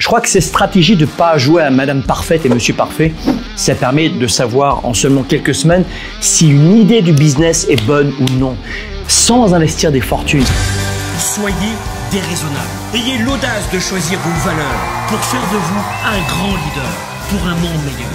Je crois que ces stratégies de ne pas jouer à Madame Parfaite et Monsieur Parfait, ça permet de savoir en seulement quelques semaines si une idée du business est bonne ou non, sans investir des fortunes. Soyez déraisonnable. Ayez l'audace de choisir vos valeurs pour faire de vous un grand leader pour un monde meilleur.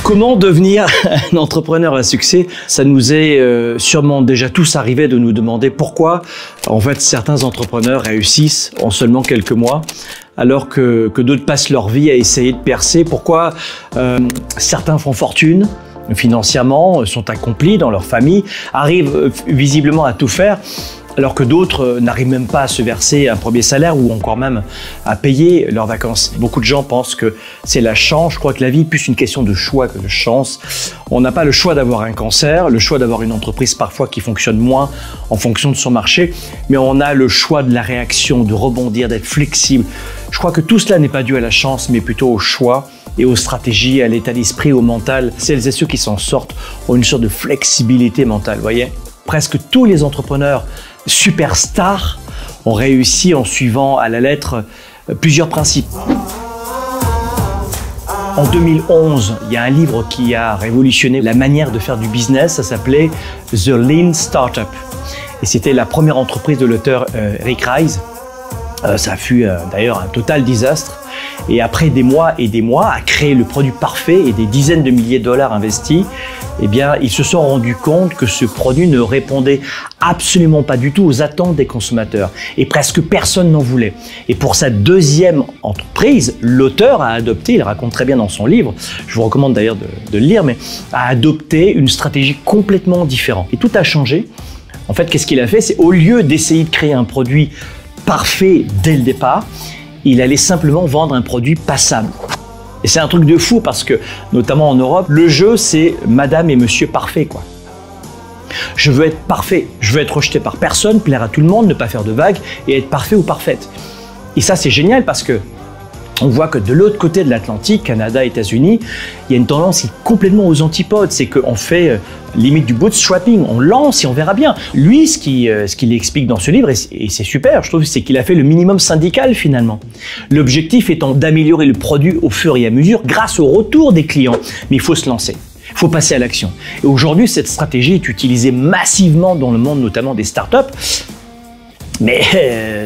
Comment devenir un entrepreneur à succès? Ça nous est sûrement déjà tous arrivé de nous demander pourquoi en fait certains entrepreneurs réussissent en seulement quelques mois alors que d'autres passent leur vie à essayer de percer. Pourquoi certains font fortune financièrement, sont accomplis dans leur famille, arrivent visiblement à tout faire, alors que d'autres n'arrivent même pas à se verser un premier salaire ou encore même à payer leurs vacances. Beaucoup de gens pensent que c'est la chance. Je crois que la vie est plus une question de choix que de chance. On n'a pas le choix d'avoir un cancer, le choix d'avoir une entreprise parfois qui fonctionne moins en fonction de son marché, mais on a le choix de la réaction, de rebondir, d'être flexible. Je crois que tout cela n'est pas dû à la chance, mais plutôt au choix et aux stratégies, à l'état d'esprit, au mental. Celles et ceux qui s'en sortent ont une sorte de flexibilité mentale, vous voyez. Presque tous les entrepreneurs superstars ont réussi en suivant à la lettre plusieurs principes. En 2011, il y a un livre qui a révolutionné la manière de faire du business, ça s'appelait The Lean Startup. Et c'était la première entreprise de l'auteur Rick Rice. Ça fut d'ailleurs un total désastre. Et après des mois et des mois à créer le produit parfait et des dizaines de milliers de dollars investis, eh bien, ils se sont rendus compte que ce produit ne répondait absolument pas du tout aux attentes des consommateurs. Et presque personne n'en voulait. Et pour sa deuxième entreprise, l'auteur a adopté, il raconte très bien dans son livre, je vous recommande d'ailleurs de le lire, mais a adopté une stratégie complètement différente. Et tout a changé. En fait, qu'est-ce qu'il a fait? C'est au lieu d'essayer de créer un produit parfait dès le départ, il allait simplement vendre un produit passable. Et c'est un truc de fou parce que, notamment en Europe, le jeu c'est Madame et Monsieur Parfait, quoi. Je veux être parfait, je veux être rejeté par personne, plaire à tout le monde, ne pas faire de vagues et être parfait ou parfaite. Et ça c'est génial parce que on voit que de l'autre côté de l'Atlantique, Canada, États-Unis, il y a une tendance qui est complètement aux antipodes. C'est qu'on fait limite du bootstrapping, on lance et on verra bien. Lui, ce qu'il explique dans ce livre, et c'est super, je trouve, c'est qu'il a fait le minimum syndical finalement. L'objectif étant d'améliorer le produit au fur et à mesure grâce au retour des clients. Mais il faut se lancer. Il faut passer à l'action. Et aujourd'hui, cette stratégie est utilisée massivement dans le monde, notamment des startups. Mais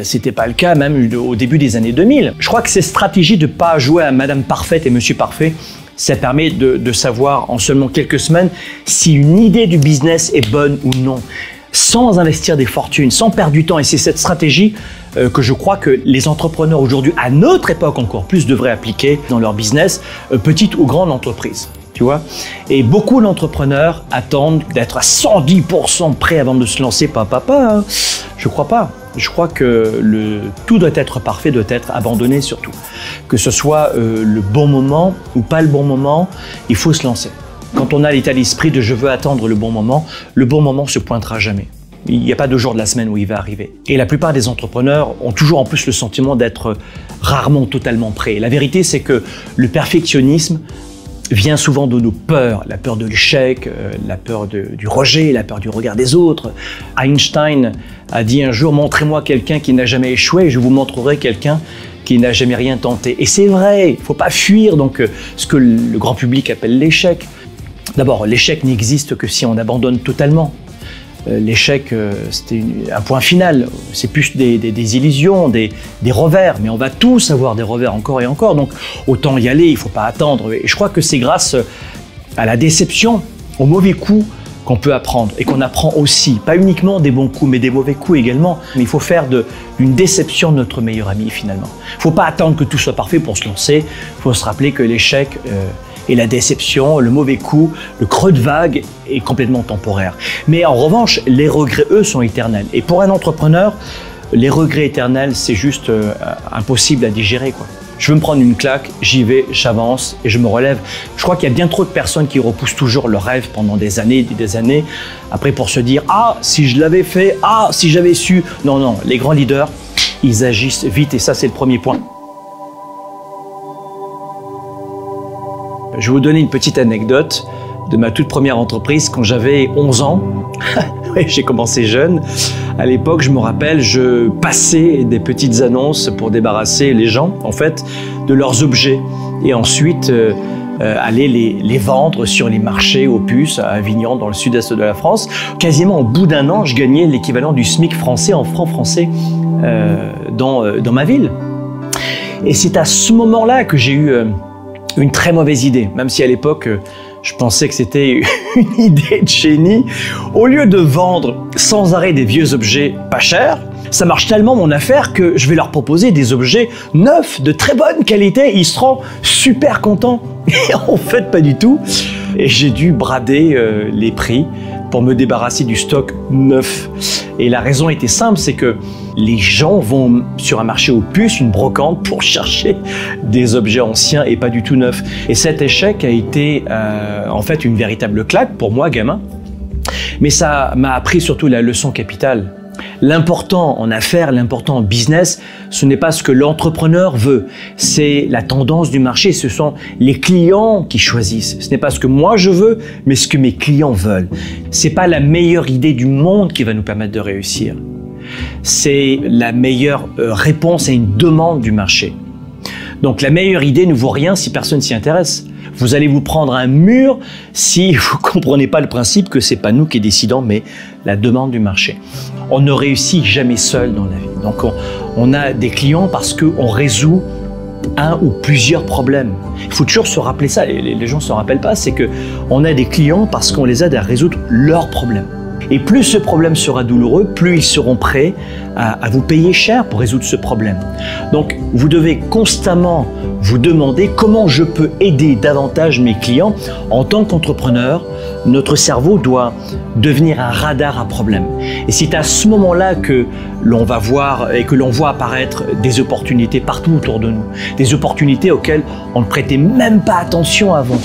c'était pas le cas même au début des années 2000. Je crois que ces stratégies de ne pas jouer à Madame Parfaite et Monsieur Parfait, ça permet de savoir en seulement quelques semaines si une idée du business est bonne ou non, sans investir des fortunes, sans perdre du temps. Et c'est cette stratégie que je crois que les entrepreneurs aujourd'hui, à notre époque encore plus, devraient appliquer dans leur business, petite ou grande entreprise. Tu vois? Et beaucoup d'entrepreneurs attendent d'être à 110% prêts avant de se lancer. Hein. Je crois pas. Je crois que tout doit être parfait, doit être abandonné surtout. Que ce soit le bon moment ou pas le bon moment, il faut se lancer. Quand on a l'état d'esprit de je veux attendre le bon moment se pointera jamais. Il n'y a pas de jour de la semaine où il va arriver. Et la plupart des entrepreneurs ont toujours en plus le sentiment d'être rarement totalement prêts. La vérité, c'est que le perfectionnisme vient souvent de nos peurs, la peur de l'échec, la peur du rejet, la peur du regard des autres. Einstein a dit un jour « Montrez-moi quelqu'un qui n'a jamais échoué et je vous montrerai quelqu'un qui n'a jamais rien tenté ». Et c'est vrai, il ne faut pas fuir donc, ce que le grand public appelle l'échec. D'abord, l'échec n'existe que si on abandonne totalement. L'échec, c'était un point final. C'est plus des illusions, des revers. Mais on va tous avoir des revers encore et encore. Donc, autant y aller, il ne faut pas attendre. Et je crois que c'est grâce à la déception, aux mauvais coups, qu'on peut apprendre. Et qu'on apprend aussi, pas uniquement des bons coups, mais des mauvais coups également. Mais il faut faire d'une déception notre meilleur ami, finalement. Il ne faut pas attendre que tout soit parfait pour se lancer. Il faut se rappeler que l'échec et la déception, le mauvais coup, le creux de vague est complètement temporaire. Mais en revanche, les regrets, eux, sont éternels. Et pour un entrepreneur, les regrets éternels, c'est juste impossible à digérer, quoi. Je veux me prendre une claque, j'y vais, j'avance et je me relève. Je crois qu'il y a bien trop de personnes qui repoussent toujours leurs rêves pendant des années et des années. Après, pour se dire « Ah, si je l'avais fait, ah, si j'avais su ». Non, non, les grands leaders, ils agissent vite et ça, c'est le premier point. Je vais vous donner une petite anecdote de ma toute première entreprise quand j'avais 11 ans. Oui, j'ai commencé jeune. À l'époque, je me rappelle, je passais des petites annonces pour débarrasser les gens, en fait, de leurs objets. Et ensuite, aller les vendre sur les marchés aux puces à Avignon, dans le sud-est de la France. Quasiment au bout d'un an, je gagnais l'équivalent du SMIC français en francs français dans ma ville. Et c'est à ce moment-là que j'ai eu une très mauvaise idée, même si à l'époque, je pensais que c'était une idée de génie. Au lieu de vendre sans arrêt des vieux objets pas chers, ça marche tellement mon affaire que je vais leur proposer des objets neufs, de très bonne qualité. Ils seront super contents. Et en fait, pas du tout. Et j'ai dû brader les prix pour me débarrasser du stock neuf. Et la raison était simple, c'est que les gens vont sur un marché aux puces, une brocante, pour chercher des objets anciens et pas du tout neufs. Et cet échec a été en fait une véritable claque pour moi, gamin. Mais ça m'a appris surtout la leçon capitale. L'important en affaires, l'important en business, ce n'est pas ce que l'entrepreneur veut, c'est la tendance du marché, ce sont les clients qui choisissent. Ce n'est pas ce que moi je veux, mais ce que mes clients veulent. C'est pas la meilleure idée du monde qui va nous permettre de réussir. C'est la meilleure réponse à une demande du marché. Donc la meilleure idée ne vaut rien si personne s'y intéresse. Vous allez vous prendre un mur si vous ne comprenez pas le principe que ce n'est pas nous qui décidons, mais la demande du marché. On ne réussit jamais seul dans la vie. Donc on a des clients parce qu'on résout un ou plusieurs problèmes. Il faut toujours se rappeler ça, les gens ne se rappellent pas, c'est qu'on a des clients parce qu'on les aide à résoudre leurs problèmes. Et plus ce problème sera douloureux, plus ils seront prêts à vous payer cher pour résoudre ce problème. Donc, vous devez constamment vous demander comment je peux aider davantage mes clients. En tant qu'entrepreneur, notre cerveau doit devenir un radar à problème. Et c'est à ce moment-là que l'on va voir et que l'on voit apparaître des opportunités partout autour de nous. Des opportunités auxquelles on ne prêtait même pas attention avant.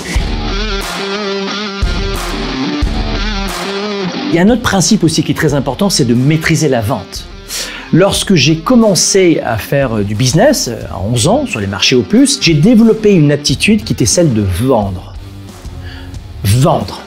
Il y a un autre principe aussi qui est très important, c'est de maîtriser la vente. Lorsque j'ai commencé à faire du business, à 11 ans, sur les marchés aux puces, j'ai développé une aptitude qui était celle de vendre. Vendre.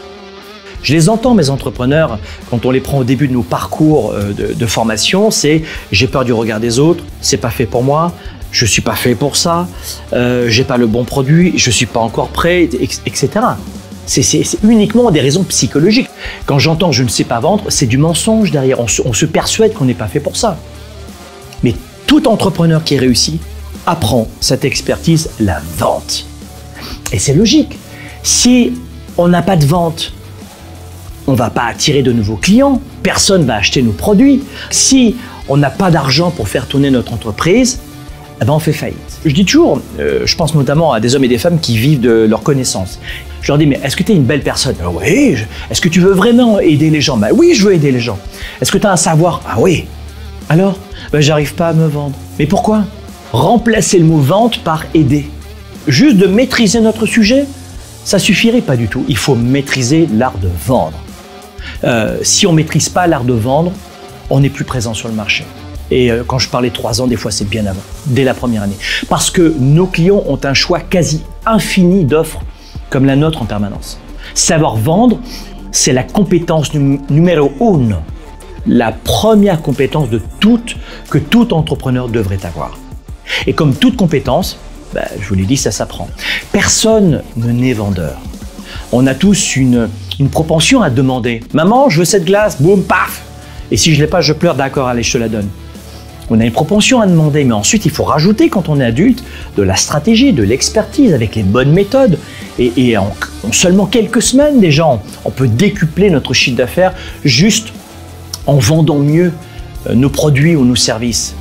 Je les entends, mes entrepreneurs, quand on les prend au début de nos parcours de formation, c'est « j'ai peur du regard des autres, c'est pas fait pour moi, je suis pas fait pour ça, j'ai pas le bon produit, je suis pas encore prêt, etc. » C'est uniquement des raisons psychologiques. Quand j'entends « je ne sais pas vendre », c'est du mensonge derrière. On se persuade qu'on n'est pas fait pour ça. Mais tout entrepreneur qui réussit apprend cette expertise, la vente. Et c'est logique. Si on n'a pas de vente, on ne va pas attirer de nouveaux clients, personne ne va acheter nos produits. Si on n'a pas d'argent pour faire tourner notre entreprise, eh ben on fait faillite. Je dis toujours, je pense notamment à des hommes et des femmes qui vivent de leur connaissance. Je leur dis, mais est-ce que tu es une belle personne? Oui. Est-ce que tu veux vraiment aider les gens? Ben oui, je veux aider les gens. Est-ce que tu as un savoir? Ah oui. Alors? Ben j'arrive pas à me vendre. Mais pourquoi? Remplacer le mot vente par aider. Juste de maîtriser notre sujet, ça suffirait pas du tout. Il faut maîtriser l'art de vendre. Si on maîtrise pas l'art de vendre, on n'est plus présent sur le marché. Et quand je parlais 3 ans, des fois c'est bien avant, dès la première année. Parce que nos clients ont un choix quasi infini d'offres comme la nôtre en permanence. Savoir vendre, c'est la compétence numéro 1, la première compétence que tout entrepreneur devrait avoir. Et comme toute compétence, ben, je vous l'ai dit, ça s'apprend. Personne ne naît vendeur. On a tous une propension à demander « Maman, je veux cette glace, boum, paf !» Et si je ne l'ai pas, je pleure, d'accord, allez, je te la donne. On a une propension à demander, mais ensuite il faut rajouter, quand on est adulte, de la stratégie, de l'expertise avec les bonnes méthodes. Et en seulement quelques semaines déjà, on peut décupler notre chiffre d'affaires juste en vendant mieux nos produits ou nos services.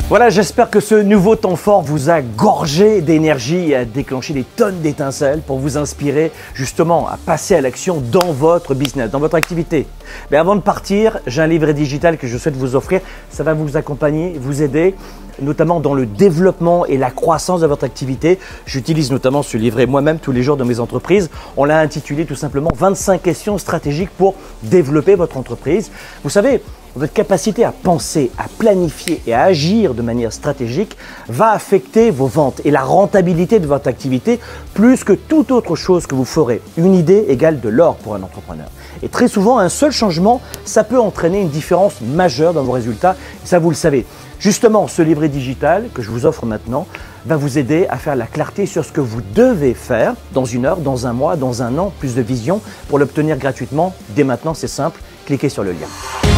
Voilà, j'espère que ce nouveau temps fort vous a gorgé d'énergie et a déclenché des tonnes d'étincelles pour vous inspirer justement à passer à l'action dans votre business, dans votre activité. Mais avant de partir, j'ai un livret digital que je souhaite vous offrir. Ça va vous accompagner, vous aider, notamment dans le développement et la croissance de votre activité. J'utilise notamment ce livret moi-même tous les jours dans mes entreprises. On l'a intitulé tout simplement 25 questions stratégiques pour développer votre entreprise. Vous savez, votre capacité à penser, à planifier et à agir de manière stratégique va affecter vos ventes et la rentabilité de votre activité plus que toute autre chose que vous ferez. Une idée égale de l'or pour un entrepreneur. Et très souvent, un seul changement, ça peut entraîner une différence majeure dans vos résultats. Et ça, vous le savez. Justement, ce livret digital que je vous offre maintenant va vous aider à faire la clarté sur ce que vous devez faire dans une heure, dans un mois, dans un an, plus de vision. Pour l'obtenir gratuitement, dès maintenant, c'est simple, cliquez sur le lien.